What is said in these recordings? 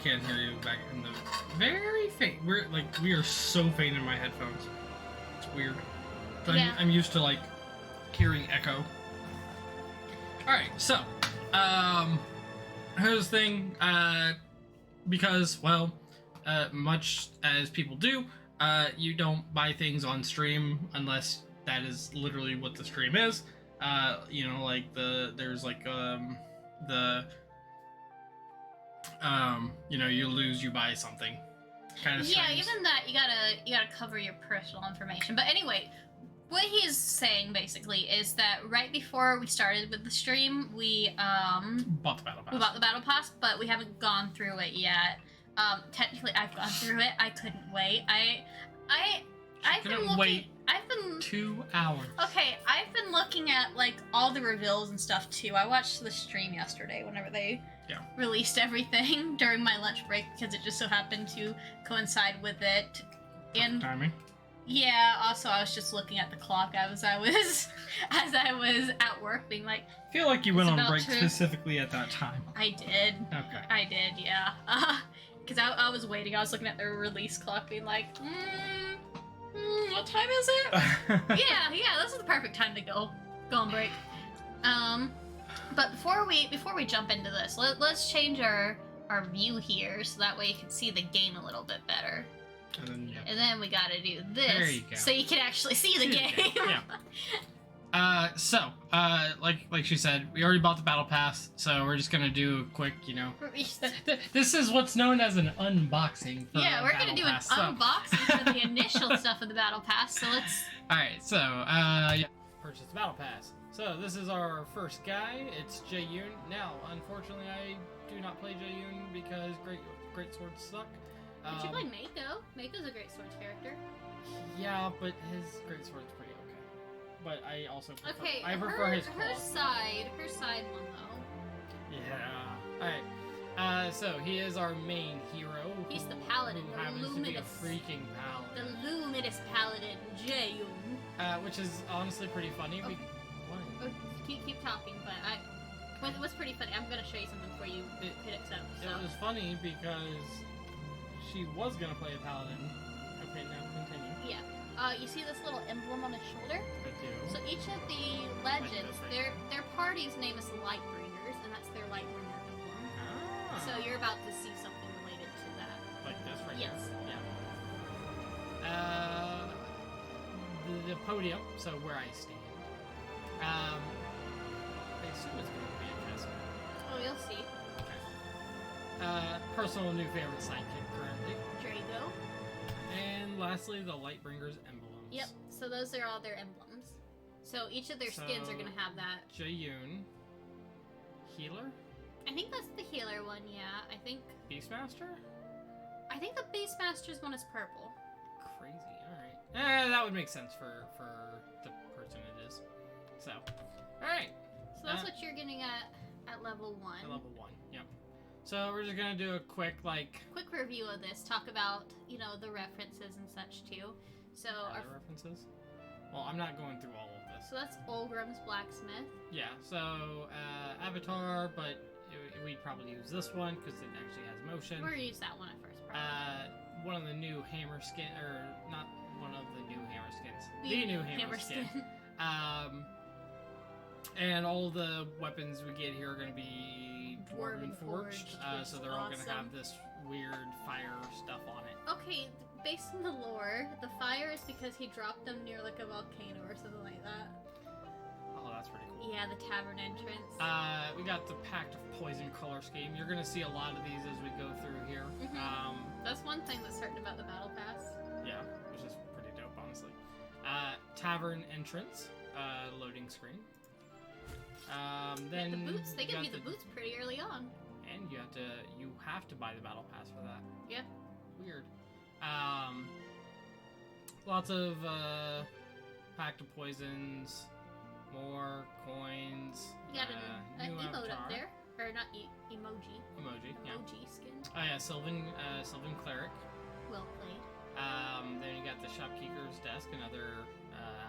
can't hear you back in the very faint. We are so faint in my headphones. It's weird. I'm used to like hearing echo. All right, so here's the thing. Because much as people do, you don't buy things on stream unless that is literally what the stream is. Like there's like you lose, you buy something kind of yeah streams. Even that you gotta cover your personal information. But anyway, what he's saying basically is that right before we started with the stream, we bought the battle pass. We bought the battle pass, but we haven't gone through it yet. Technically I've gone through it. I couldn't wait. I've been 2 hours. Okay, I've been looking at like all the reveals and stuff too. I watched the stream yesterday whenever they released everything during my lunch break because it just so happened to coincide with it. And timing. Yeah, also I was just looking at the clock as I was at work being like, I feel like you went on break specifically at that time. I did. Okay. I did, yeah. Because I was waiting. I was looking at the release clock being like, what time is it? yeah, this is the perfect time to go on break. But before we jump into this, let's change our view here so that way you can see the game a little bit better. And then we gotta do this there you go. so you can actually see the game. Yeah. Like she said, we already bought the battle pass, so we're just gonna do a quick, this is what's known as an unboxing. Yeah, we're gonna do an unboxing for the initial stuff of the battle pass. So let's. All right, so purchase the battle pass. So this is our first guy. It's Jae-yoon. Now, unfortunately, I do not play Jae-yoon because great swords suck. But you play Mako. Mako's a great swords character. Yeah, but his great sword's pretty okay. But I also prefer, I prefer his claws. Her side one though. Yeah. Alright. So he is our main hero. He's the paladin, who happens to be a freaking paladin. The luminous paladin, Jae-yoon. Which is honestly pretty funny. Okay. Keep talking, but it was pretty funny. I'm gonna show you something before you hit accept. So. It was funny because she was gonna play a paladin. Okay, now continue. Yeah. You see this little emblem on his shoulder? I do. So each of the legends, their party's name is Lightbringers, and that's their Lightbringer emblem. Ah. So you're about to see something related to that. Like this right here? Yes. Yeah. The podium, so where I stand. I assume it's going to be interesting. Oh, you'll see. Okay. Personal new favorite sidekick currently. Drago. And lastly, the Lightbringers emblems. Yep, so those are all their emblems. So each of their skins are going to have that. Jae-yoon. Healer? I think that's the healer one, yeah. I think... Beastmaster? I think the Beastmaster's one is purple. Crazy, alright. That would make sense for the person it is. So, alright. So that's what you're getting at level 1. At level 1, yep. So we're just gonna do a quick review of this. Talk about the references and such too. So our references. Well, I'm not going through all of this. So that's Olgrim's blacksmith. Yeah. So Avatar, but we'd probably use this one because it actually has motion. We're gonna use that one at first. Probably. One of the new hammer skin, or not one of the new hammer skins. The new hammer skin. And all the weapons we get here are going to be Dwarven Forged, so they're all going to have this weird fire stuff on it. Okay, based on the lore, the fire is because he dropped them near like a volcano or something like that. Oh, that's pretty cool. Yeah, the tavern entrance. We got the Pact of Poison color scheme. You're going to see a lot of these as we go through here. Mm-hmm. That's one thing that's certain about the Battle Pass. Yeah, which is pretty dope, honestly. Tavern entrance, loading screen. Then the boots, they give you the boots pretty early on. And you have to buy the battle pass for that. Yeah. Weird. Lots of Pact of Poisons, more coins. You got an emote up there. Or not emoji. Emoji, yeah. Emoji skin. Oh yeah, Sylvan Cleric. Well played. Then you got the Shopkeeper's Desk, another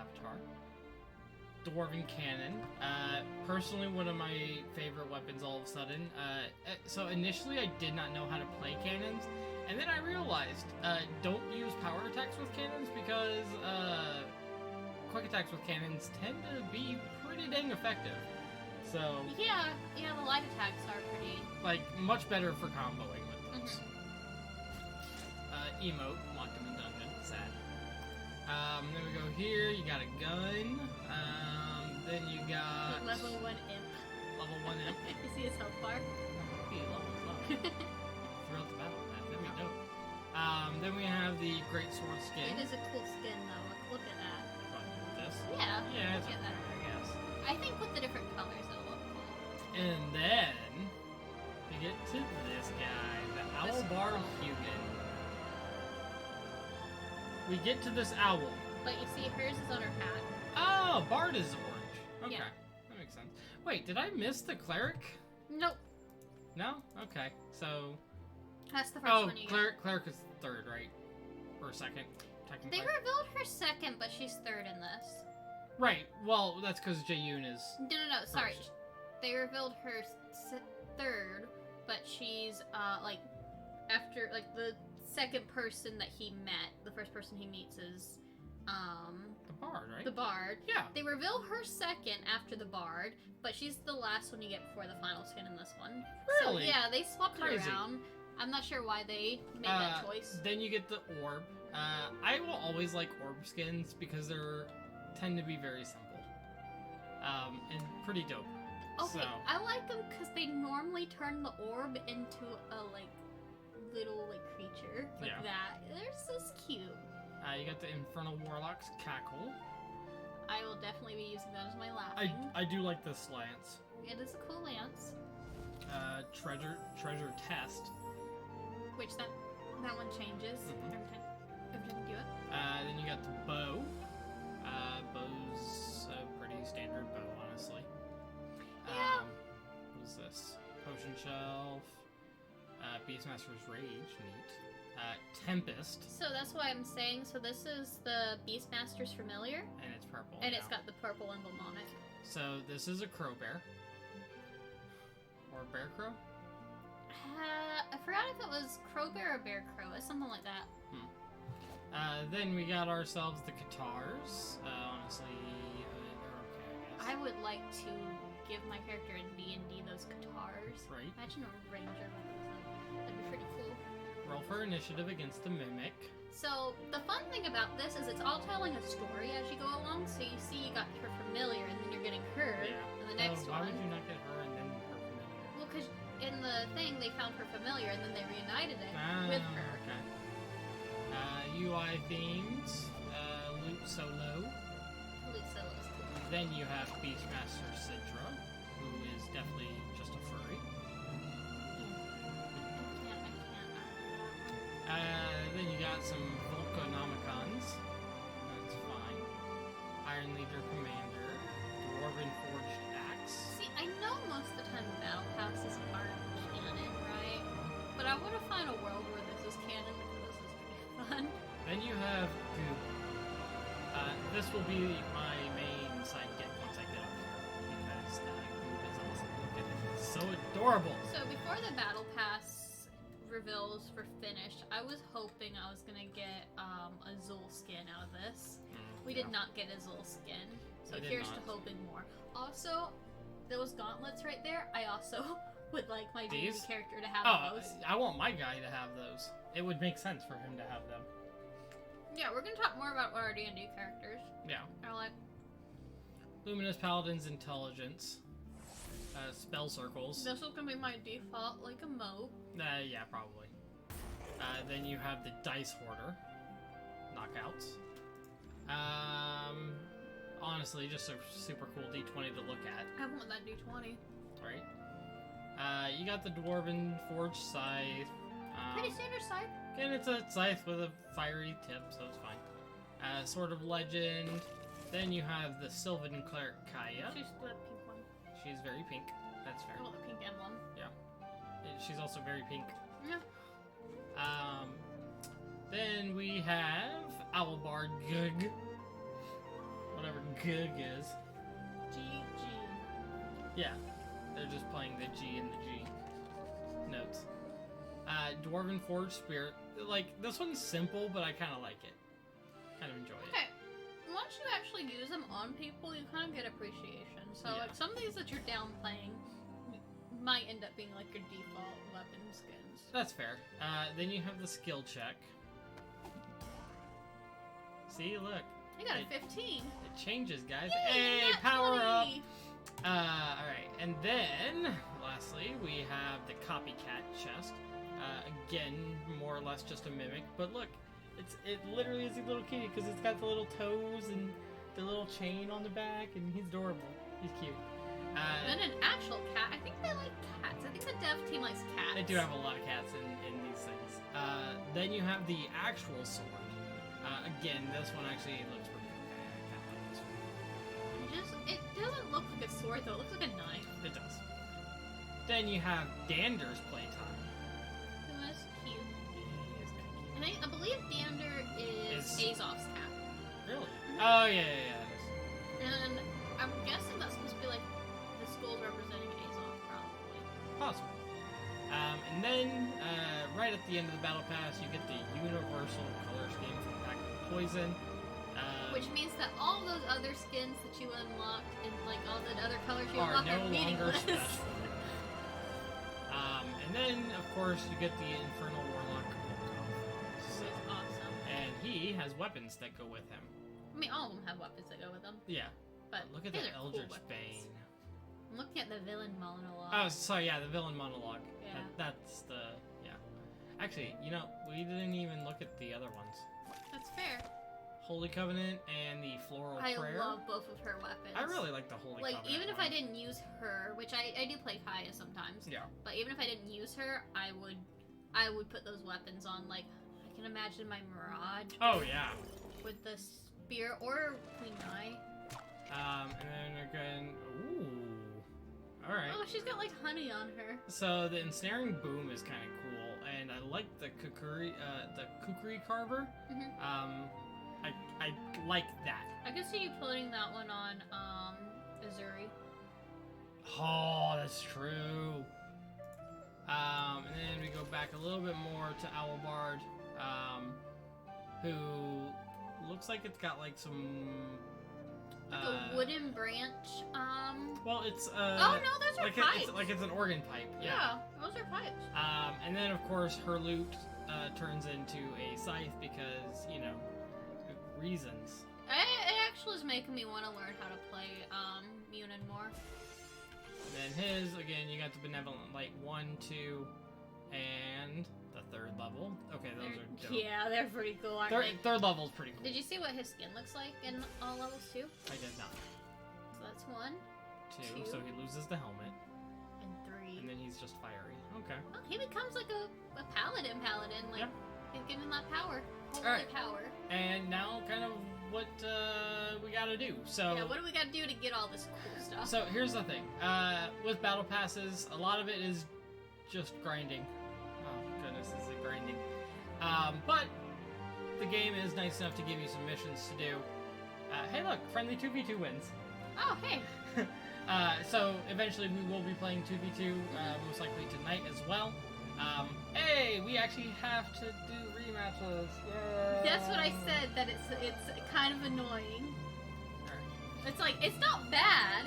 avatar. Dwarven Cannon. Personally, one of my favorite weapons all of a sudden. So initially I did not know how to play cannons, and then I realized, don't use power attacks with cannons because, quick attacks with cannons tend to be pretty dang effective. So... Yeah, the light attacks are pretty... Like, much better for comboing with those. Emote, locked in the dungeon, sad. Then we go here, you got a gun. Then you got... Level 1 imp. Level 1 imp. You see his health bar? He levels up. Throughout the battle path, that'd be dope. Then we have the Great Sword skin. It is a cool skin, though. Look at that. What, this? Yeah. Yeah, it's look okay, at that. I guess. I think with the different colors, it'll look cool. And then we get to this guy, the Owlbar Hugin. We get to this owl. But you see, hers is on her hat. Oh, Bard is orange. Okay, Yeah. that makes sense. Wait, did I miss the cleric? Nope. No? Okay, so... That's the first one you get. Cleric is third, right? Or second, technically. They revealed her second, but she's third in this. Right, well, that's because Jaeyoon is... No, sorry. First. They revealed her third, but she's, like, after, like, the second person that he met, the first person he meets is, The Bard, right? the Bard. Yeah. They reveal her second after the Bard, but she's the last one you get before the final skin in this one. Really? So, yeah, they swapped her Crazy. around. I'm not sure why they made that choice. Then you get the orb. I will always like orb skins because they tend to be very simple. And pretty dope. Okay, So, I like them because they normally turn the orb into a, like, little, like, creature. Like Yeah. that. They're so cute. you got the Infernal Warlock's Cackle. I will definitely be using that as my laughing. I do like this lance. It is a cool lance. Treasure Test. Which that one changes Mhm. every time you do it. Then you got the bow. Bow's a pretty standard bow, honestly. Yeah. What is this? Potion Shelf. Beastmaster's Rage, neat. Tempest, So that's why I'm saying, so this is the Beastmaster's Familiar, and it's purple. and it's now. got the purple emblem on it. So this is a crow bear. Or a bear crow? I forgot if it was Crow Bear or Bear Crow. It's something like that. Then we got ourselves the Katars. Honestly, they're okay, I guess. I would like to give my character in D&D those guitars. Right. Imagine a ranger with them. That'd be pretty cool. Roll for initiative against the Mimic. So, the fun thing about this is it's all telling a story as you go along. So you see you got her familiar, and then you're getting her Yeah. in the next Why one. would you not get her and then her familiar? Well, because in the thing, they found her familiar, and then they reunited it Ah, with her. Okay. UI themes. Loot Solo. Luke Solo's cool. Then you have Beastmaster Sidra, who is definitely just a furry. I can't. Then you got some Volcanomicons. That's fine. Iron Leader Commander. Dwarven Forged Axe. See, I know most of the time the battle passes aren't canon, right? But I want to find a world where this is canon because this is pretty fun. Then you have Goop. This will be my main sidekick once I get up here. Because Goop is awesome. Look at it. It's so adorable. So before the battle pass reveals were finished, I was hoping I was gonna get a Zul skin out of this. We did not get a Zul skin, so We did here's to not. hoping more. Also, those gauntlets right there, I also would like my D&D These? character to have Oh, those. I want my guy to have those. It would make sense for him to have them. Yeah, we're gonna talk more about our D&D characters. Yeah. Are like, Luminous Paladin's Intelligence. Spell Circles. this is gonna be my default, like a emote. Yeah, probably. Then you have the Dice Hoarder. Knockouts. Honestly, just a super cool D20 to look at, I want that D20. right? You got the Dwarven Forged Scythe. Pretty standard side. Again, it's a scythe with a fiery tip, so it's fine. Sword of Legend. Then you have the Sylvan Cleric Kaya. She's the pink one. She's very pink. That's fair. I want the pink emblem. She's also very pink. Yeah. Then we have Owlbar Gug. Whatever Gug is. Yeah, they're just playing the G and the G notes. Dwarven Forge Spirit. Like, this one's simple, but I kind of like it. Kind of enjoy it. Okay. Once you actually use them on people, you kind of get appreciation. So, Yeah. like, some things that you're downplaying might end up being, like, your default weapon skins. That's fair. Then you have the skill check. See, look. You got a 15. It changes, guys. Yay, Hey, nat power 20. up! Alright, and then, lastly, we have the copycat chest. Again, more or less just a mimic, but look, it literally is a little kitty because it's got the little toes and the little chain on the back, and he's adorable. He's cute. Then an actual cat. I think they like cats. I think the dev team likes cats. They do have a lot of cats in these things. Then you have the actual sword. Again, this one actually looks pretty okay. I kind of like this one. It doesn't look like a sword though. It looks like a knife. It does. Then you have Dander's playtime. Oh, that's cute. He is kinda cute. And I believe Dander is Azov's cat. Really? Oh, yeah, that is. And I'm guessing that's supposed to be like the skulls representing Azov, probably. Possible. And then, right at the end of the battle pass, you get the universal color scheme from Pack of Poison. Which means that all those other skins that you unlocked and like all the other colors you are unlocked no are longer meaningless. special. And then, of course, you get the Infernal Warlock Volkov. Which is awesome. And he has weapons that go with him. I mean, all of them have weapons that go with them. Yeah. But Look at these that are cool Eldritch weapons. Bane. I'm looking at the villain monologue. Oh, sorry, yeah, the villain monologue. Yeah. That's the, yeah. Actually, you know, we didn't even look at the other ones. That's fair. Holy Covenant and the Floral Prayer. I love both of her weapons. I really like the Holy like Covenant even if one. I didn't use her, which I do play Kaya sometimes. Yeah. But even if I didn't use her, I would put those weapons on. Like I can imagine my Mirage. Oh yeah. With the spear or Queen Eye. And then again, ooh. All right. Oh, she's got like honey on her. So the ensnaring boom is kind of cool, and I like the kukuri carver. Mhm. I like that. I can see you putting that one on Azuri. Oh, that's true. And then we go back a little bit more to Owlbard, who looks like it's got like some. Like a wooden branch. Well, it's Oh no, those are like pipes. it's an organ pipe. Yeah. Those are pipes. And then of course her loot turns into a scythe because you know reasons. It actually is making me want to learn how to play Munin more. And then his again, you got the benevolent light 1, 2, and the third level. Okay, those are dope. Yeah, they're pretty cool, aren't they? Third level is pretty cool. Did you see what his skin looks like in all levels too? I did not. So that's 1, Two, Two. so he loses the helmet, and 3. and then he's just fiery. Okay. Oh, he becomes like a paladin. Like Yeah. he's getting that power, holy Alright. power. And now, kind of what we gotta do. So. Yeah, what do we got to do to get all this cool stuff? So here's the thing. With battle passes, a lot of it is just grinding. Oh goodness, is it grinding? But the game is nice enough to give you some missions to do. Hey, look, friendly 2v2 wins. Oh, hey. So eventually we will be playing 2v2, most likely tonight as well. Hey, we actually have to do rematches. Yay! That's what I said. That it's kind of annoying. Alright. It's like it's not bad.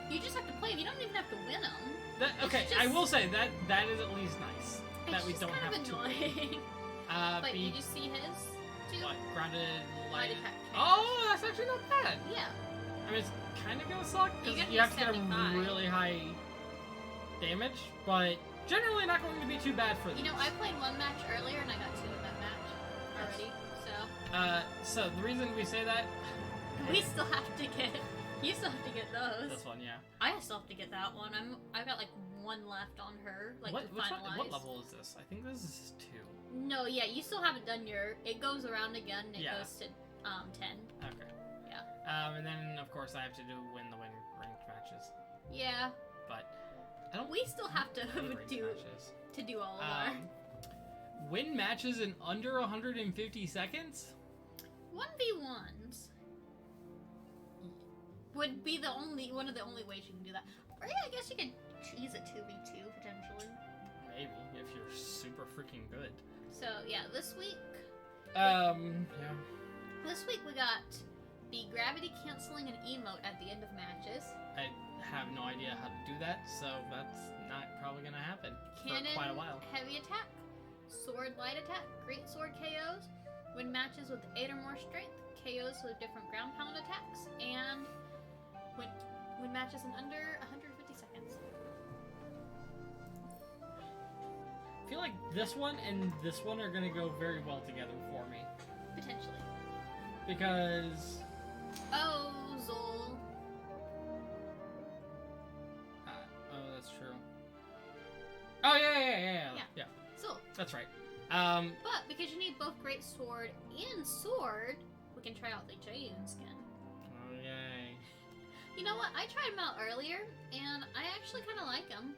You just have to play them. You don't even have to win them. Okay, It's I just- will say that is at least nice that we It's don't just kind have of to. annoying. But Be- you just see his too. What? Grounded, Lighted lighted. pack. Oh, that's actually not bad. Yeah. I mean, it's kind of gonna suck You because gotta you do have to get a 75. really high damage, but generally not going to be too bad for these. You know, I played one match earlier and I got 2 in that match already. So So the reason we say that, we still have to get. You still have to get those. this one, yeah. I still have to get that one. I've got like 1 left on her, like to Which finalize. one, what level is this? I think this is 2. No, yeah, you still haven't done your. It goes around again. And it Yeah. goes to 10. Okay. Yeah. And then of course I have to win the ranked matches, Yeah. but I don't. We still have to play ranked do matches. all of our Win matches in under 150 seconds. 1v1s. Would be one of the only ways you can do that. Or yeah, I guess you could cheese a 2v2 potentially. Maybe, if you're super freaking good. So yeah, this week. Yeah. This week we got the gravity canceling and emote at the end of matches. I have no idea how to do that, so that's not probably gonna happen Cannon, for quite a while. heavy attack, sword light attack, great sword KOs, win matches with 8 or more strength, KOs with different ground pound attacks, and win matches in under 150 seconds. I feel like this one and this one are gonna go very well together for me. Potentially. Because... Oh, Zol. oh, that's true. Oh, yeah. Zol. That's right. But because you need both great sword and sword, we can try out the Jaden skin. Oh, yay. You know what? I tried them out earlier, and I actually kind of like them.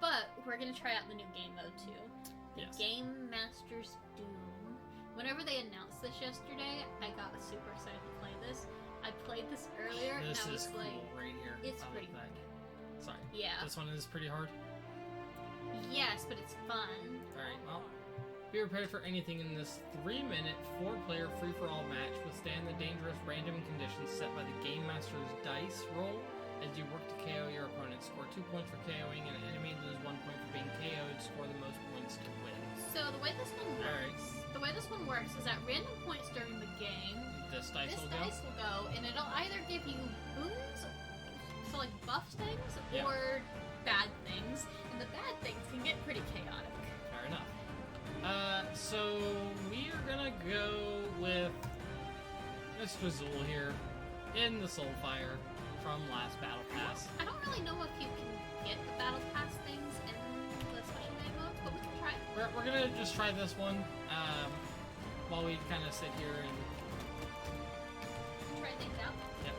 But we're gonna try out the new game mode too. The Yes. Game Master's Doom. Whenever they announced this yesterday, I got super excited to play this. I played this earlier, This and I is was cool like, right here. it's I like pretty that. Sorry. yeah, This one is pretty hard. yes, but it's fun. Alright, well, be prepared for anything in this 3-minute, 4-player free-for-all match. Withstand the dangerous random conditions set by the Game Master's dice roll as you work to KO your opponent. Score 2 points for KOing an enemy, lose 1 point for being KO'd, score the most points to win. So the way this one works, is at random points during the game, This dice this will go? dice will go, and it'll either give you boons, so like buff things, Yeah. or bad things, and the bad things can get pretty chaotic. Fair enough. So we are gonna go with Mr. Zool here in the Soulfire from last Battle Pass. I don't really know if you can get the battle pass things in the special game modes, but we can try. We're gonna just try this one while we kind of sit here and Try things out. yep.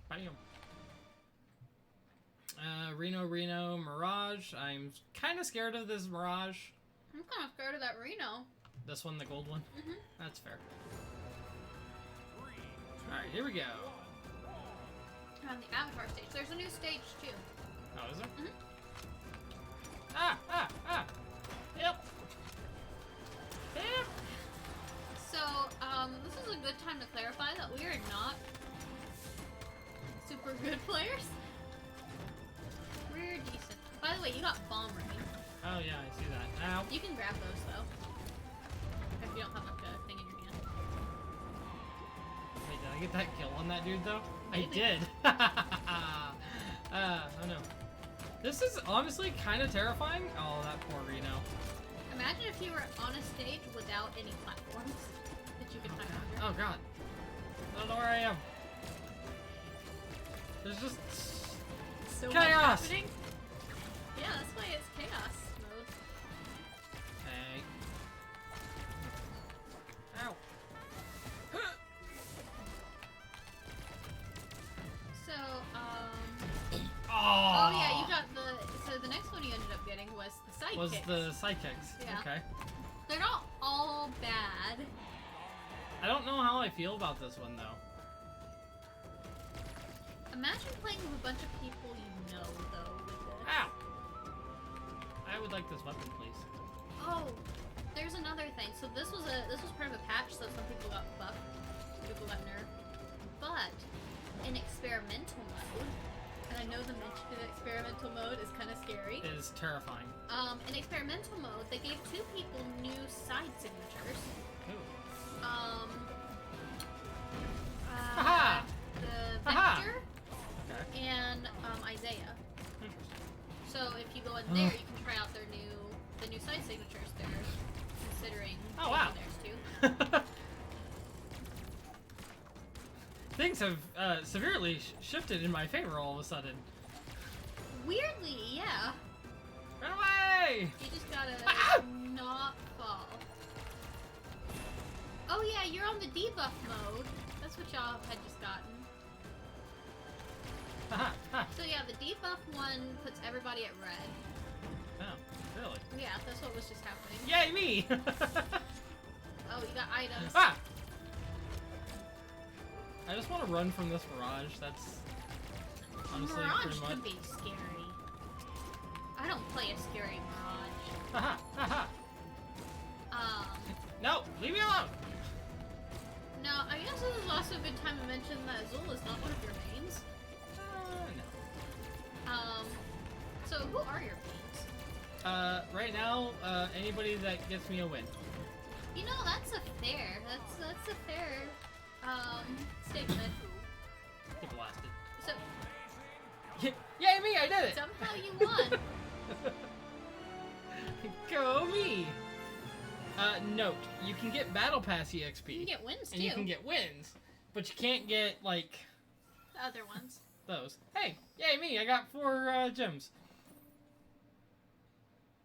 Bam. Reno Mirage. I'm kind of scared of this Mirage. I'm kind of scared of that Reno. This one, the gold one. Mhm. That's fair. All right, here we go. On the avatar stage, there's a new stage too. Oh, is there? Mhm. Ah! Yep. Yep. So, this is a good time to clarify that we are not super good players. We're decent. By the way, you got bomb rain. Oh yeah, I see that. Ow. You can grab those though, if you don't have like a thing in your hand. Wait, did I get that kill on that dude though? Maybe. I did. Oh no. This is honestly kind of terrifying. Oh, that poor Reno. Imagine if you were on a stage without any platforms that you could climb over. Oh god. I don't know where I am. There's just So much chaos! happening. Yeah, that's why it's chaos mode. Hey. Ow. So, Oh, oh yeah, you got so the next one you ended up getting was the sidekicks. was the sidekicks. Yeah. Okay. They're not all bad. I don't know how I feel about this one though. Imagine playing with a bunch of people you know, though, with this. Ow! I would like this weapon, please. Oh, there's another thing. So this was part of a patch, so some people got buffed, some people got nerfed. But in experimental mode, and I know the mention of experimental mode is kind of scary. It is terrifying. In experimental mode, they gave 2 people new side signatures. Ooh. Uh, the Aha! Vector Okay. and Isaiah. Interesting. So if you go in there, you can try out the new side signatures they're considering Oh, wow. changing theirs too. Things have severely shifted in my favor all of a sudden. Weirdly, yeah. Run away! You just gotta Ah! not fall. Oh yeah, you're on the debuff mode. That's what y'all had just gotten. Haha, ha. So yeah, the debuff one puts everybody at red. Oh, really? Yeah, that's what was just happening. Yay, me! Oh, you got items. Ah! I just want to run from this mirage. That's honestly Mirage pretty can much. be scary. I don't play a scary Mirage. Haha, haha. Um, No, leave me alone. no, I guess this is also a good time to mention that Azul is not one of your mains. No. So who are your mains? Right now, anybody that gets me a win. You know, that's a fair, that's a fair, statement. Get blasted. So, Yay me! I did it. somehow you won. Go me. Note: you can get battle pass EXP. You can get wins, too. And you can get wins, but you can't get like The other ones. those. Hey, yay me! I got 4 gems.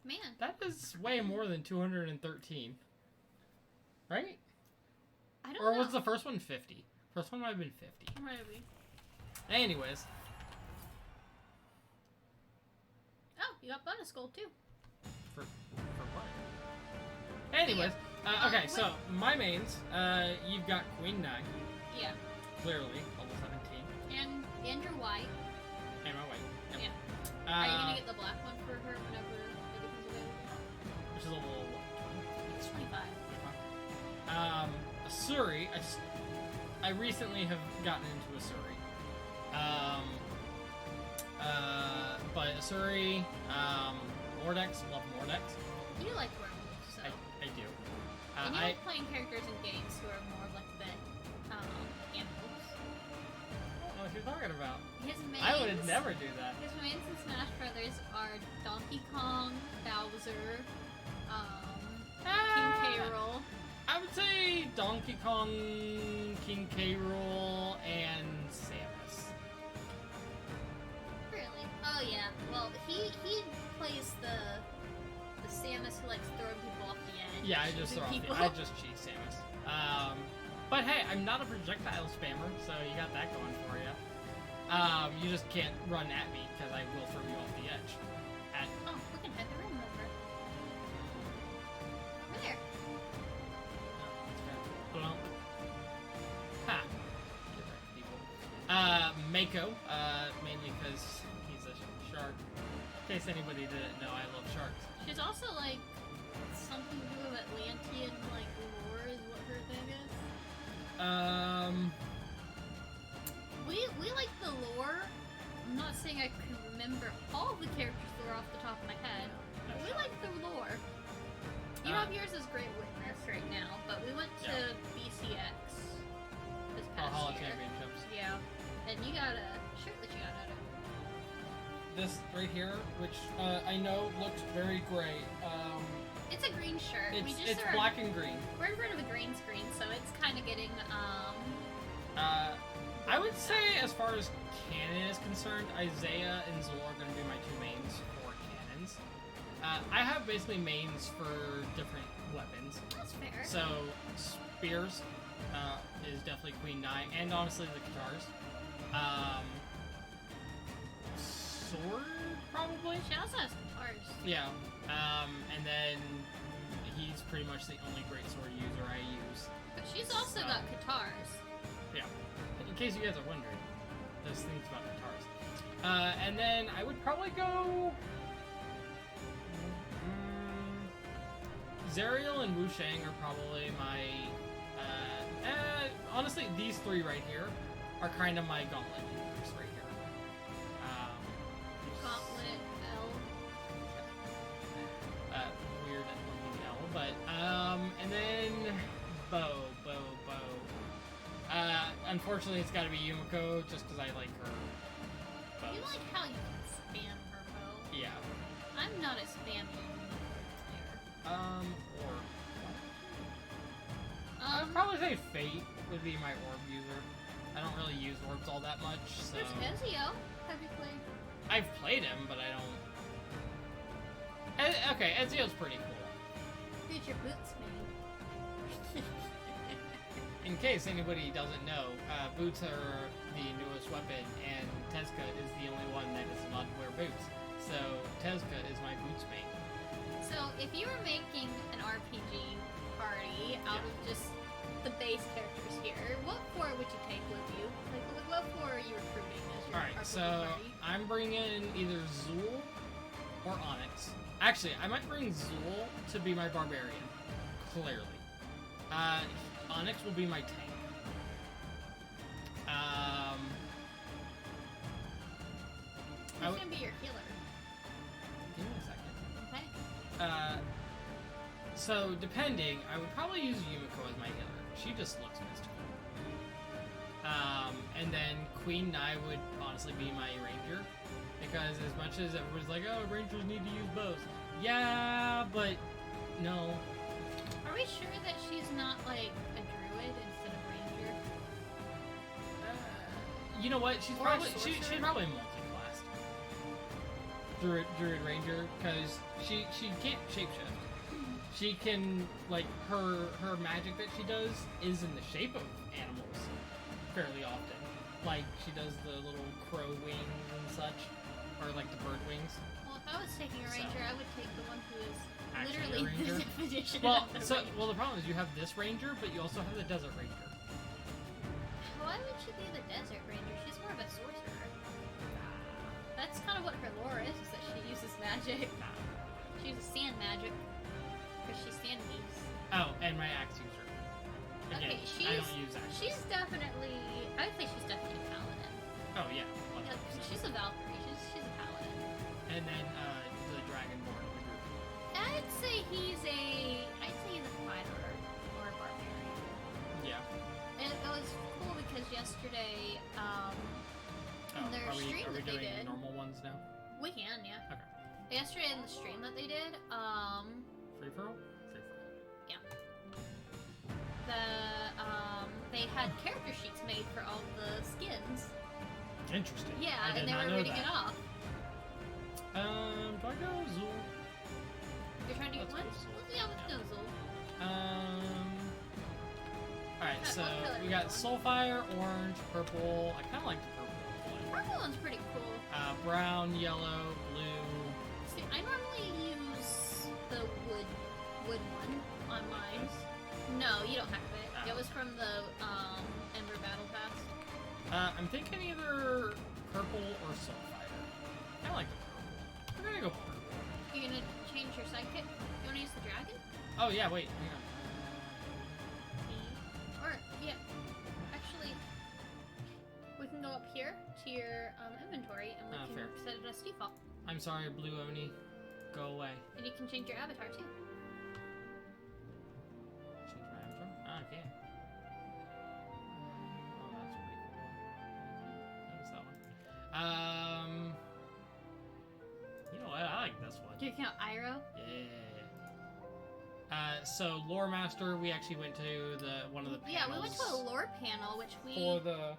Man. That is way more than 213. Right? I don't Or know. was the first one 50? First one might have been 50. Maybe. Anyways. Oh, you got bonus gold, too. For what? Anyways. Okay, wait. so my mains. You've got Queen Nai. Yeah. Clearly. Level 17. And Andrew White. And my white. Yep. Yeah. Are you gonna get the black one for her whenever it becomes available? Which is a little... It's 25. Asuri, I recently have gotten into Asuri. But Asuri, Mordex, love Mordex. You like werewolves, so. I do. And you I like playing characters in games who are more of like the animals. don't know what you're talking about. His mains, I would never do that. His mains in Smash Brothers are Donkey Kong, Bowser, King K. Rool. I would say Donkey Kong, King K. Rool, and Samus. Really? Oh yeah. Well, he plays the Samus who likes throwing people off the edge. Yeah, I just shooting throw people. I just cheat Samus. But hey, I'm not a projectile spammer, so you got that going for you. You just can't run at me because I will throw you off the edge. Oh, we can head the room over. Over there. Ha! Get wrecked, people. Mako, mainly because he's a shark. In case anybody didn't know, I love sharks. She's also like something to do with Atlantean like lore is what her thing is. We like the lore. I'm not saying I can remember all the characters' lore off the top of my head, but we like the lore. You have yours as Great Witness right now, but we went to BCX this past Brawlhalla year. Championships. Yeah, and you got a shirt that you got out of. This right here, which I know looks very gray. It's a green shirt. It's black and green. We're in front of a green screen, so it's kind of getting I would say, as far as canon is concerned, Isaiah and Zul are going to be my 2 mains for cannons. I have basically mains for different weapons. That's fair. So, spears is definitely Queen Nai, and honestly the guitars. Sword, probably? She also has guitars. Yeah. And then he's pretty much the only greatsword user I use. But she's also got guitars. Yeah. In case you guys are wondering, those things about guitars. And then I would probably go... Zerial and Wu Shang are probably my... honestly, these 3 right here are kind of my gauntlet users right here. Gauntlet L. Weird looking L, but, and then... Bow. Unfortunately, it's gotta be Yumiko, just because I like her bows. You like how you can spam her bow. Yeah. I'm not a spammy player. I'd probably say Fate would be my orb user. I don't really use orbs all that much, so... There's Ezio. Have you played? I've played him, but I don't... Okay, Ezio's pretty cool. Who's your boots made? In case anybody doesn't know, boots are the newest weapon, and Tezuka is the only one that is allowed to wear boots. So, Tezuka is my boots main. So, if you were making an RPG party out of just the base characters here. What four would you take with you? Like, what four are you recruiting as your Alright, RPG so party? I'm bringing either Zool or Onyx. Actually, I might bring Zool to be my barbarian. Clearly. Onyx will be my tank. Who's gonna be your healer? Give me a second. Okay. So depending, I would probably use Yumiko as my healer. She just looks mystical. And then Queen Nai would honestly be my ranger, because as much as everybody's like, oh, rangers need to use bows. Yeah, but no. Are we sure that she's not like a druid instead of ranger? You know what? She's Or a probably she's sorcerer? probably multi-classed. Druid ranger, because she can't shapeshift. She can, like, her magic that she does is in the shape of animals fairly often. Like, she does the little crow wings and such, or like the bird wings. Well, if I was taking a ranger, I would take the one who is Actually a literally ranger? the definition Well, of the so ranger. the problem is you have this ranger, but you also have the desert ranger. Why would she be the desert ranger? She's more of a sorcerer. That's kind of what her lore is that she uses magic. She uses sand magic. Because she's sand beast. Oh, and my axe user. Again, Okay, I don't use axes. she's definitely... I would say she's definitely a paladin. Oh yeah, Yeah, 100%. she's a Valkyrie. She's a paladin. And then the dragonborn of the group. I'd say he's a fighter or a barbarian. Yeah. And it was cool because yesterday, Oh, their are we stream that they doing did. normal ones now? We can, yeah. Okay. Yesterday in the stream that they did, Free for all? Free for all. they had character sheets made for all the skins. Interesting. Yeah, I did and they not were know reading that. it off. Do I go Zool? You're trying to get Let's one? go Zool. Well, yeah, let's go Zool. Alright, What so color we do got you Soulfire, orange, purple. I kind of like the purple one. Purple one's pretty cool. Brown, yellow, blue. See, I normally use the wood one on mine. No, you don't have it. Oh. It was from the Ember Battle Pass. I'm thinking either purple or Soulfire. I like the purple. We're gonna go purple. You gonna change your sidekick? You wanna use the dragon? Oh yeah, wait, hang on. Or, yeah. Actually, we can go up here to your inventory and we can Fair. set it as default. I'm sorry, Blue Oni. Go away. And you can change your avatar too. Change my avatar? Ah, I can. Oh, that's pretty cool. Use that one. You know what? I like this one. Do you count Iroh? Yeah. So Lore Master, we actually went to one of the panels. Yeah, we went to a lore panel, which for the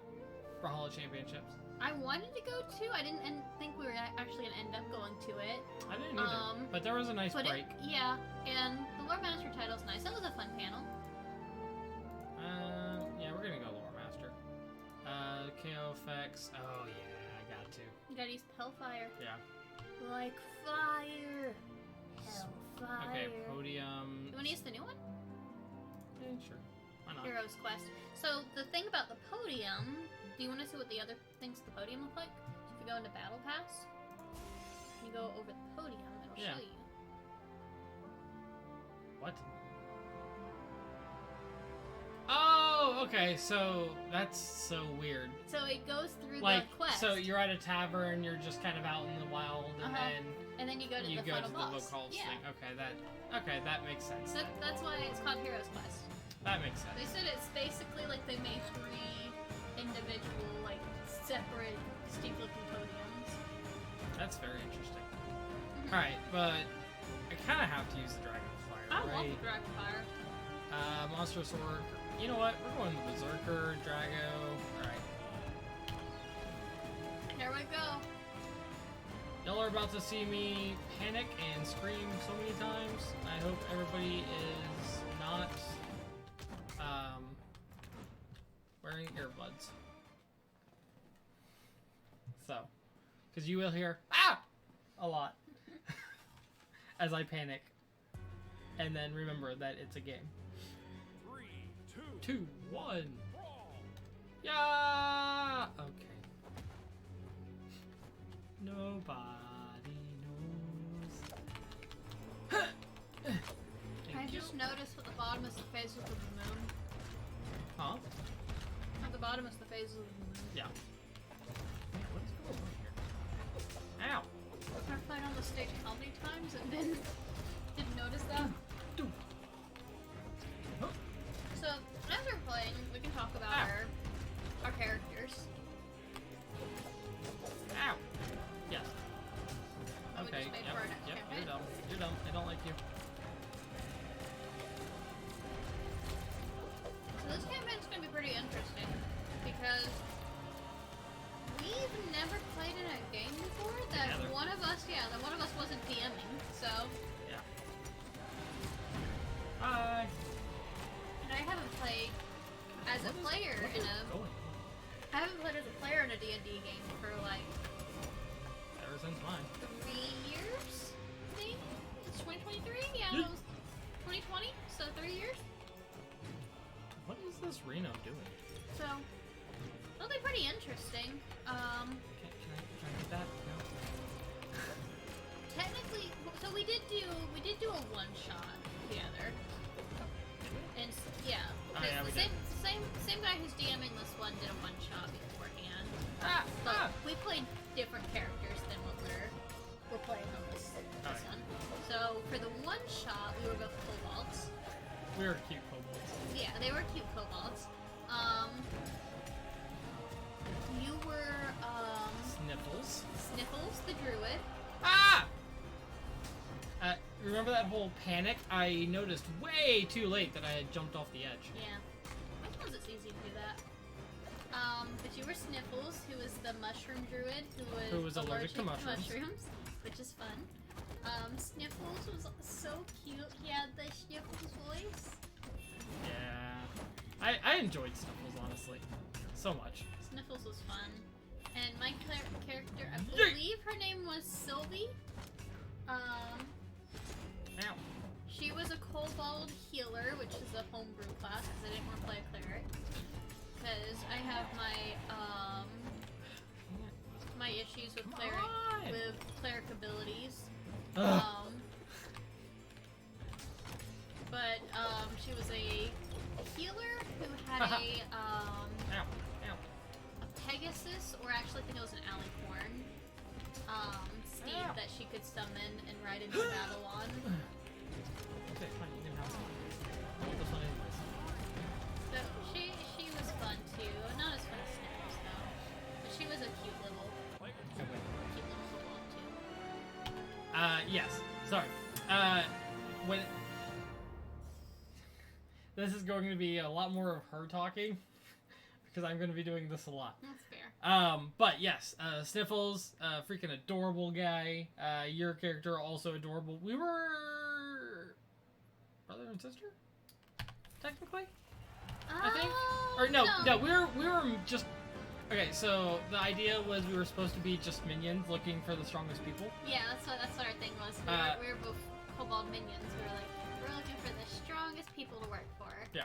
Brawlhalla Championships. I wanted to go to. I didn't think we were actually gonna end up going to it. I didn't either, but there was a nice But break. yeah, and the lore master title's nice. That was a fun panel. Yeah, we're gonna go Lore Master. KO effects. Oh yeah, I got to. You gotta use Hellfire. Yeah. Like fire. Hellfire. Okay, podium. You wanna use the new one? Yeah, sure. Why not? Heroes Quest. So the thing about the podium, do you want to see what the other things the podium look like? So if you go into Battle Pass, and you go over the podium, it'll Yeah. show you. What? Oh, okay. So that's so weird. So it goes through Like, the quest. so you're at a tavern, you're just kind of out in the wild, and then you go to then you the go final to boss. the vocals Yeah. thing. Okay, that makes sense. So that's why it's called Heroes Quest. That makes They sense. said it's basically like they made 3 individual, like, separate, distinct looking podiums. That's very interesting. Mhm. All right, but I kind of have to use the Dragon Fire, I right? love the Dragon Fire. Monster Sword. You know what? We're going the Berserker, Drago. Alright. Here we go. Y'all are about to see me panic and scream so many times. I hope everybody is not wearing earbuds. So, because you will hear "ah" a lot as I panic. And then remember that it's a game. 3, 2, 1. Yeah. Okay. Nobody knows. I just noticed at the bottom is the phases of the moon. Huh? At the bottom is the phases of the moon. Yeah. Man, what is going on here? Ow! I've played on the stage how many times and didn't notice that. Dude. Huh? So as we're playing, we can talk about our characters. Ow! Yes. That we Okay. just made Yep. for our next Yep. campaign. You're dumb. You're dumb. I don't like you. So this campaign's gonna be pretty interesting because we've never played in a game before that Together. one of us wasn't DMing. So Yeah. Hi. and I haven't played as a player What in is a going on? I haven't played as a player in a D&D game for like Ever since mine. 3 years. I think it's 2023. Yeah, Yeet. it was 2020. So 3 years. What is this Reno doing? So it'll be pretty interesting. Can I get that? No. Technically, so we did do a one shot together, and yeah, Oh, yeah, we the same guy who's DMing this one did a one shot beforehand. Ah! But Ah! we played different characters than what we're playing on this Alright. one. So for the one shot, we were both kobolds. We were cute kobolds. Yeah, they were cute kobolds. You were Sniffles. Sniffles, the druid. Ah! Remember that whole panic? I noticed way too late that I had jumped off the edge. Yeah. Sometimes it's easy to do that. But you were Sniffles, who was the mushroom druid, who was allergic to mushrooms. which is fun. Sniffles was so cute. He had the Sniffles voice. Yeah. I enjoyed Sniffles, honestly. So much. Sniffles was fun. And my character, I Yeet. believe her name was Sylvie. Ow. She was a kobold healer, which is a homebrew class, because I didn't want to play a cleric. Because I have my issues with cleric abilities. Ugh. But she was a healer who had Ow. Ow. a Pegasus, or actually I think it was an alicorn, steed Ow. that she could summon and ride into battle on. Okay, fine, you can have one. I want this one anyways. So she was fun too. Not as fun as Sniffles though. But she was a cute little kobold too. Yes. Sorry. When... This is going to be a lot more of her talking, because I'm going to be doing this a lot. That's fair. But yes, Sniffles, freaking adorable guy. Your character also adorable. We were brother and sister, technically. I think. Or no, we were just. Okay, so the idea was we were supposed to be just minions looking for the strongest people. Yeah, that's what our thing was. We were both kobold minions. We were like, we're looking for the strongest people to work for. Yeah.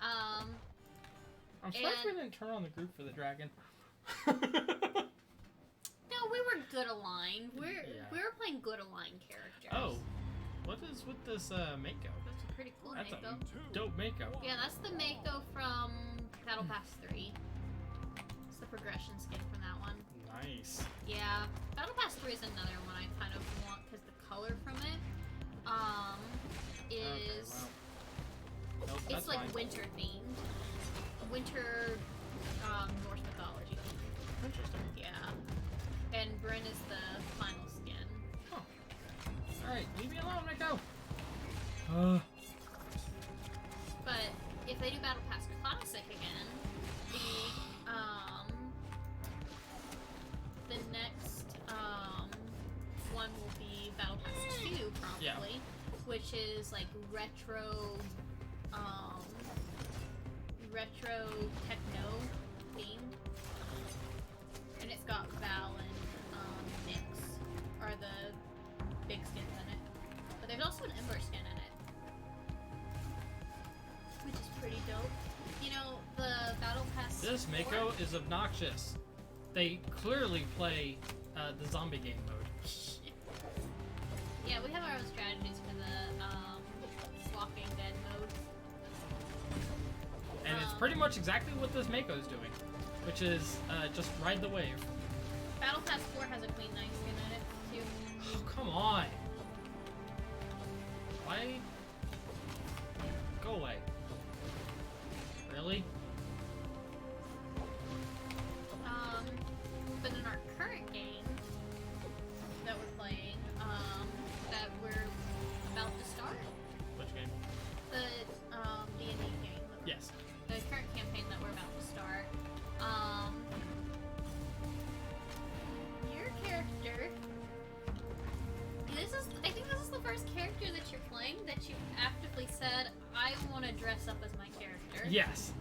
I'm surprised we didn't turn on the group for the dragon. No, we were good aligned. We were playing good aligned characters. Oh, what is with this Mako? That's a pretty cool That's Mako. a dope Mako. Yeah, that's the Mako from Battle Pass 3. It's the progression skin from that one. Nice. Yeah, Battle Pass 3 is another one I kind of want because the color from it is Okay, wow. Nope, it's that's like fine. winter themed, winter Norse mythology. Interesting. Yeah, and Bryn is the final skin. Huh. All right, leave me alone, Mako. But if they do Battle Pass Classic again, the next one will be Battle Pass 2 probably, Yeah. which is like retro techno themed, and it's got Val and Nyx are the big skins in it, but there's also an Ember skin in it, which is pretty dope. This Mako is obnoxious. They clearly play the zombie game mode. Yeah, we have our own strategies for the Walking Dead mode. And it's pretty much exactly what this Mako's doing, which is just ride the wave. Battle Pass 4 has a Queen Knight skin in it, too. Oh, come on. Why? Go away. Really? But in our current game that we're playing, that we're about to start, Which game? the D&D game. Yes. The current campaign that we're about to start, your character. I think this is the first character that you're playing that you actively said, I want to dress up as my character. Yes.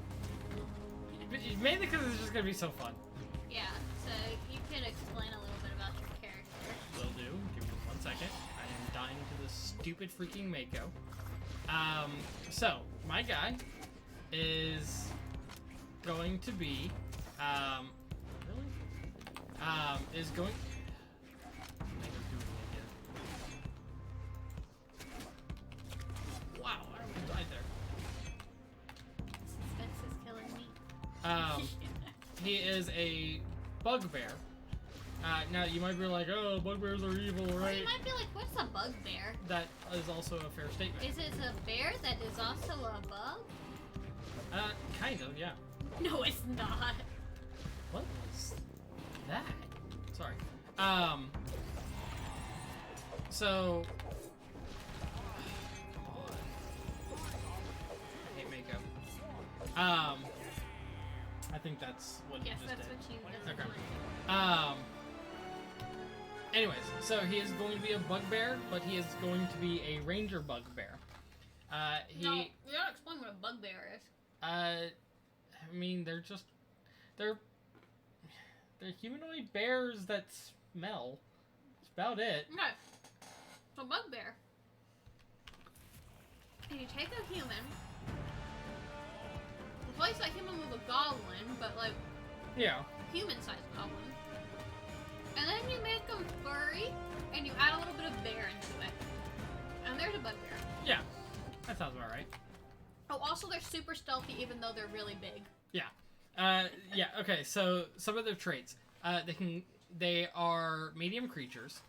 Mainly because it's just gonna be so fun. Yeah, so you can explain a little bit about your character. Will do. Give me 1 second. I am dying to this stupid freaking Mako. So, my guy is going to be, is going... Wow, I almost died there. Suspense is killing me. He is a bugbear. Now, you might be like, oh, bugbears are evil, Or right? you might be like, what's a bugbear? That is also a fair statement. Is it a bear that is also a bug? Kind of, yeah. No, it's not. What was that? Sorry. So... Come on. I hate Mako. I think that's what Yes, you just that's did. what you just Okay. Anyways, so he is going to be a bugbear, but he is going to be a ranger bugbear. No, you gotta explain what a bugbear is. I mean, they're humanoid bears that smell. That's about it. Okay. So bugbear. And you take a human, replace that human with a goblin, but like Yeah. human-sized goblin. And then you make them furry, and you add a little bit of bear into it. And there's a bugbear. Yeah. That sounds about right. Oh, also they're super stealthy even though they're really big. Yeah. Yeah, okay, so some of their traits. They are medium creatures.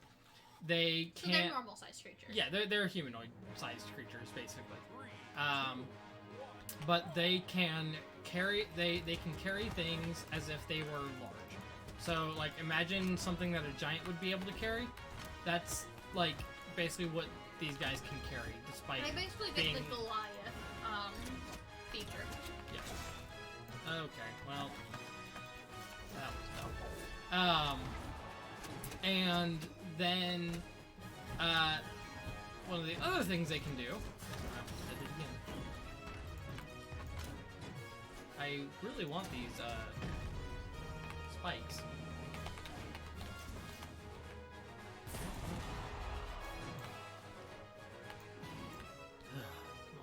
They So can't... they're normal-sized creatures. Yeah, they're humanoid-sized creatures, basically. But they can carry things as if they were large. So, like, imagine something that a giant would be able to carry. That's, like, basically what these guys can carry, despite They basically being... get the Goliath feature. Yeah. Okay, well... That was dumb. And then... one of the other things they can do... I did it again. I really want these, spikes.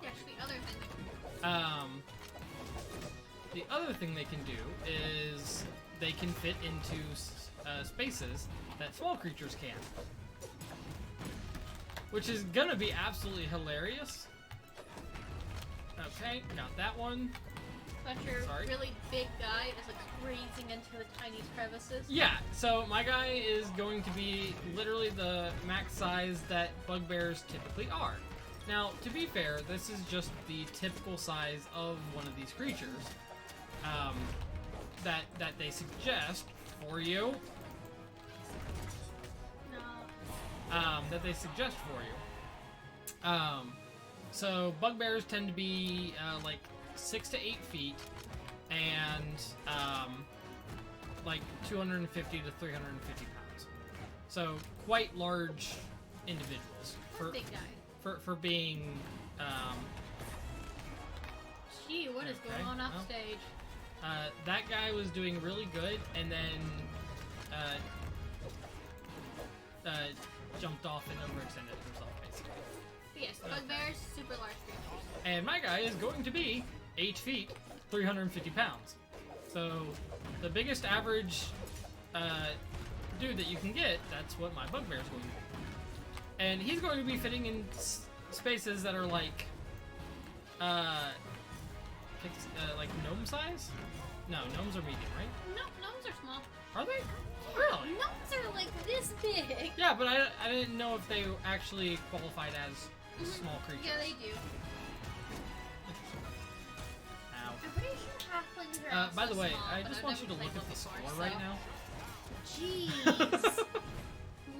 Yes, the other thing. The other thing they can do is they can fit into spaces that small creatures can't. Which is gonna be absolutely hilarious. Okay, got that one. But your Sorry. really big guy is like squeezing into the tiny crevices. Yeah, so my guy is going to be literally the max size that bugbears typically are. Now, to be fair, this is just the typical size of one of these creatures that they suggest for you. No. That they suggest for you. So bugbears tend to be like 6 to 8 feet and like 250 to 350 pounds. So quite large individuals for Big guy. for being. Gee, what is Okay, going on off well. stage? That guy was doing really good, and then jumped off and overextended himself, basically. But yes, bugbears, super large creatures. And my guy is going to be 8 feet, 350 pounds. So the biggest average dude that you can get, that's what my bugbear is going to be. And he's going to be fitting in spaces that are like gnome size? No, gnomes are medium, right? No, gnomes are small. Are they? Really? Gnomes are like this big. Yeah, but I didn't know if they actually qualified as small creatures. Yeah, they do. Ow. I'm pretty sure halflings are also By the way, small, I but just I've want you to never look played at the one score before, right so- now. Jeez.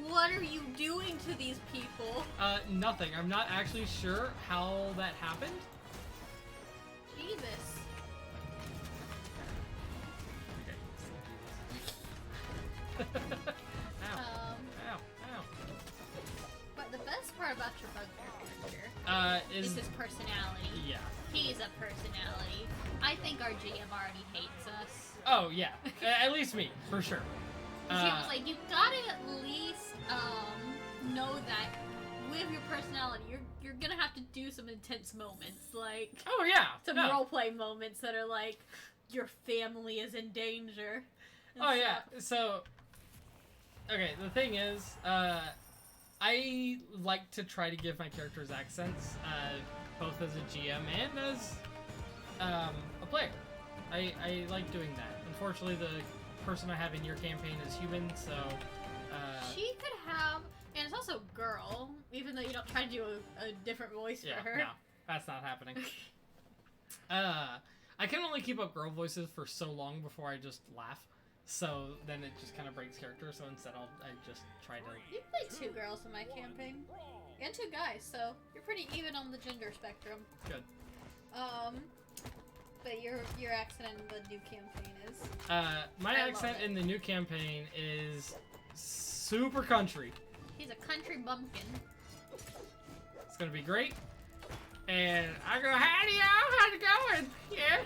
What are you doing to these people? Nothing. I'm not actually sure how that happened. Jesus. Ow. Ow. Ow. But the best part about your bugbear character is his personality. Yeah. He's a personality. I think our GM already hates us. Oh, yeah. At least me, for sure. He was like, you gotta at least know that with your personality, you're gonna have to do some intense moments, like Oh, yeah. some no. roleplay moments that are like, your family is in danger. and Oh, yeah. stuff. So, okay, the thing is, I like to try to give my characters accents, both as a GM and as a player. I like doing that. Unfortunately, the person I have in your campaign is human, so... She could have, and it's also girl, even though you don't try to do a different voice yeah, for her. no, that's not happening. I can only keep up girl voices for so long before I just laugh. So then it just kind of breaks character. So instead, I just try to. You played 2 girls in my campaign, and 2 guys, so you're pretty even on the gender spectrum. Good. But your accent in the new campaign is. My I love accent it. in the new campaign is super country. He's a country bumpkin. It's gonna be great. And I go, howdy y'all, how's it going? Yeah.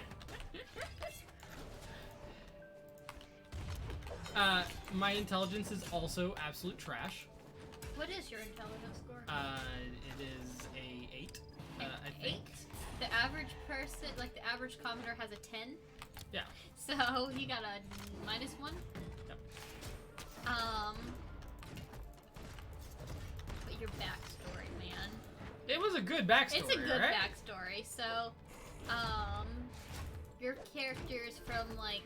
My intelligence is also absolute trash. What is your intelligence score? It is a 8. I think. 8. The average person, like the average commoner, has a 10. Yeah. So you got a -1. Yep. But your backstory, man. It was a good backstory. It's a good right? backstory. So, your character's from like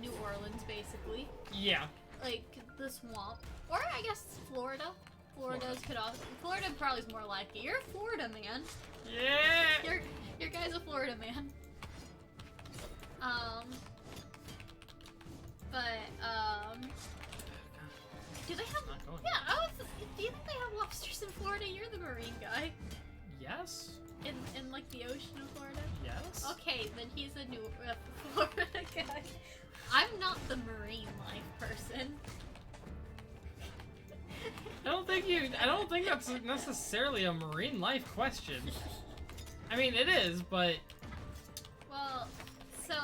New Orleans, basically, Yeah. like the swamp, or I guess Florida. Florida probably is more like it. You're a Florida man. Yeah. Your guy's a Florida man. Do they have? Not going. Yeah, do you think they have lobsters in Florida? You're the marine guy. Yes. In like the ocean of Florida? Yes. Okay, then he's a new Florida guy. I'm not the marine life person. I don't think that's necessarily a marine life question. I mean, it is, but Well, so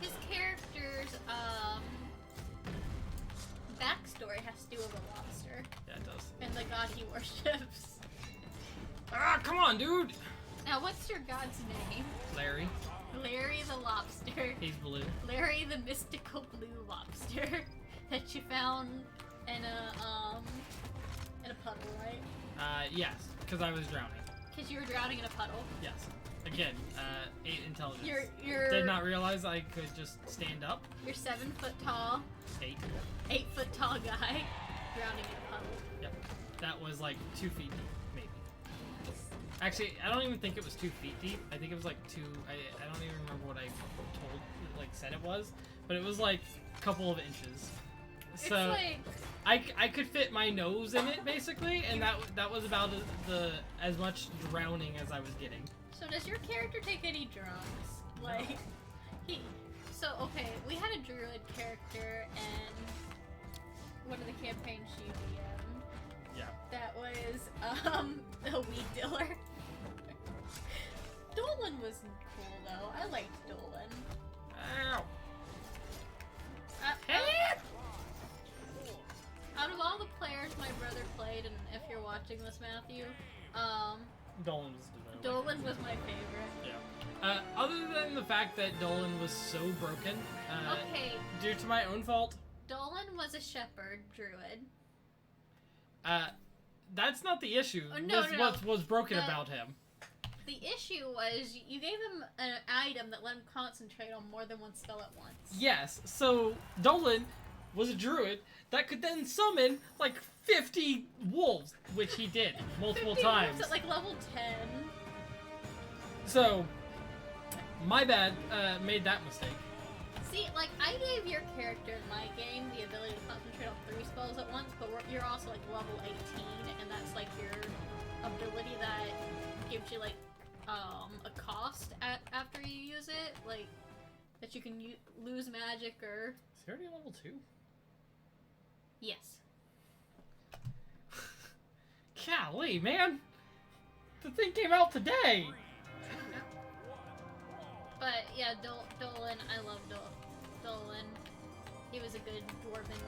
his character's backstory has to do with a lobster yeah, it does. and the god he worships. Ah, come on, dude. Now, what's your god's name? Larry, Larry the lobster. he's blue. Larry the mystical blue lobster that you found in a puddle, right? Yes, because I was drowning. Because you were drowning in a puddle. Yes. Again, 8 intelligence. You're Did not realize I could just stand up. You're 7 foot tall, 8. 8 foot tall guy drowning in a puddle. Yep. That was like 2 feet deep, maybe. Actually, I don't even think it was 2 feet deep. I think it was like 2. I don't even remember what I said it was, but it was like a couple of inches. So It's like I could fit my nose in it basically, and that was about as much drowning as I was getting. So does your character take any drugs? Like okay, we had a druid character and one of the campaigns she DM'd. Yeah. That was a weed dealer. Dolan was cool though. I liked Dolan. Ow. Out of all the players my brother played, and if you're watching this, Matthew, Dolan was deserving. Dolan was my favorite. Yeah. Other than the fact that Dolan was so broken, Okay. due to my own fault. Dolan was a shepherd druid. That's not the issue. No. What was broken about him. The issue was you gave him an item that let him concentrate on more than one spell at once. Yes, so Dolan was a druid that could then summon like 50 wolves, which he did multiple 50 times. wolves at like level 10. So, my bad, made that mistake. See, like, I gave your character in my game the ability to concentrate on 3 spells at once, but you're also like level 18, and that's like your ability that gives you like a cost after you use it, like that you can lose magic or. Is he already level 2? Yes. Golly, man! The thing came out today! But yeah, Dolan, I love Dolan. He was a good dwarven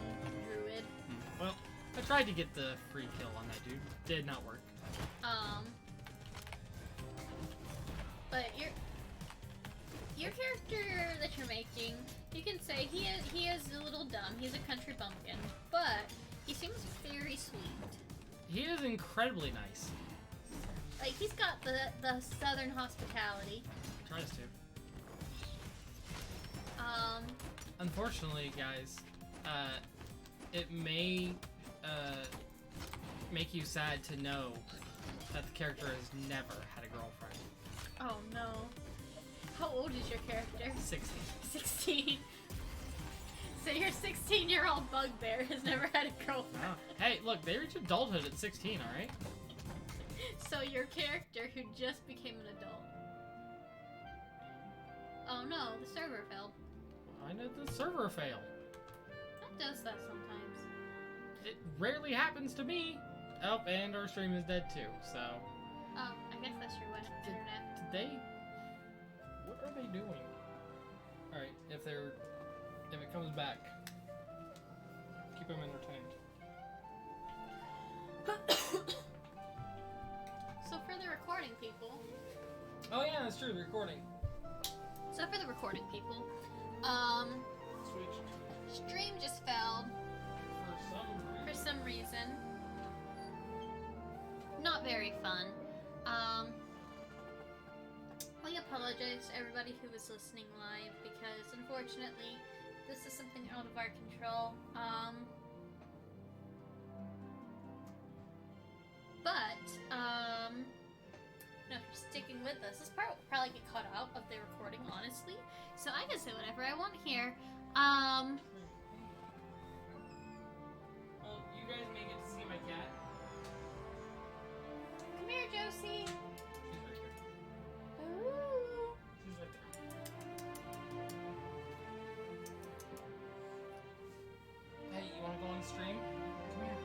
druid. Well, I tried to get the free kill on that dude. Did not work. But your character that you're making, you can say he is a little dumb. He's a country bumpkin, but he seems very sweet. He is incredibly nice. Like, he's got the southern hospitality. Tries to. Unfortunately, guys, it may make you sad to know that the character has never had a girlfriend. Oh no. How old is your character? 16. 16. So your 16-year-old bugbear has never had a girlfriend. Oh. Hey, look, they reach adulthood at 16, alright? So your character who just became an adult. Oh no, the server failed. Why did the server fail? It does that sometimes. It rarely happens to me. Oh, and our stream is dead too, so... Oh, I guess that's your web internet. Did they... What are they doing? Alright, if it comes back, keep them entertained. So for the recording people... Oh yeah, that's true, the recording. So for the recording people, Switched. stream just failed For some reason. for some reason. Not very fun. We apologize to everybody who was listening live because unfortunately this is something out of our control. No, if you're sticking with us, this part will probably get cut out of the recording, honestly. So I can say whatever I want here. Well, you guys may get to see my cat. Come here, Josie. She's right here. Ooh. She's right there. Hey, you wanna go on the stream? Come here.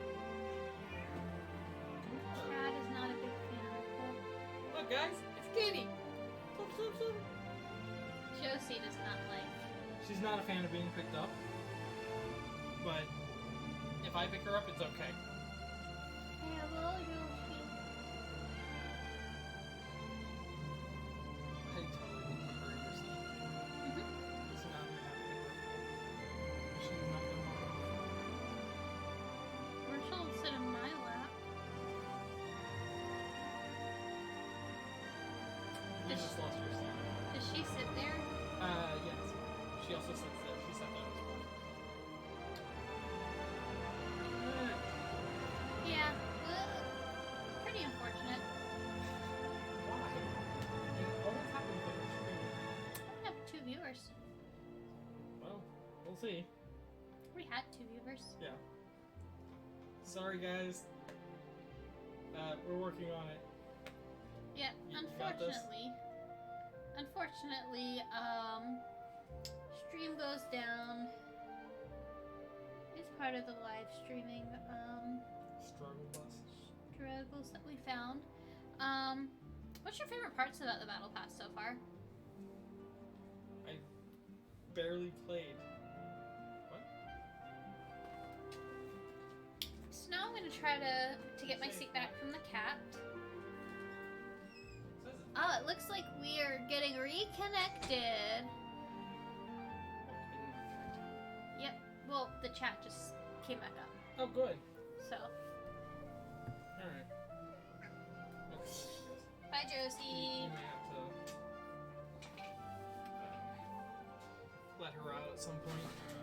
Chad is not a big fan of it. Look, guys, it's Katie. Josie does not like. She's not a fan of being picked up, but if I pick her up, it's okay. Hello, Josie. I totally will put her in her seat. It's not gonna happen. She's not gonna Or she'll sit in my lap. You just lost your seat. Does she sit there? Yes. She also sits there. She sat there as well. Yeah. Pretty unfortunate. Why? It always happens when you're streaming. We have 2 viewers. Well, we'll see. We had 2 viewers. Yeah. Sorry, guys. We're working on it. Yeah, You got this? unfortunately, stream goes down. It's part of the live streaming, Struggle bus. struggles that we found. What's your favorite parts about the Battle Pass so far? I barely played. What? So now I'm gonna try to get my seat back from the cat. Oh, it looks like we are getting reconnected. Yep. Well, the chat just came back up. Oh, good. So. Alright. Bye, Josie. You may have to let her out at some point.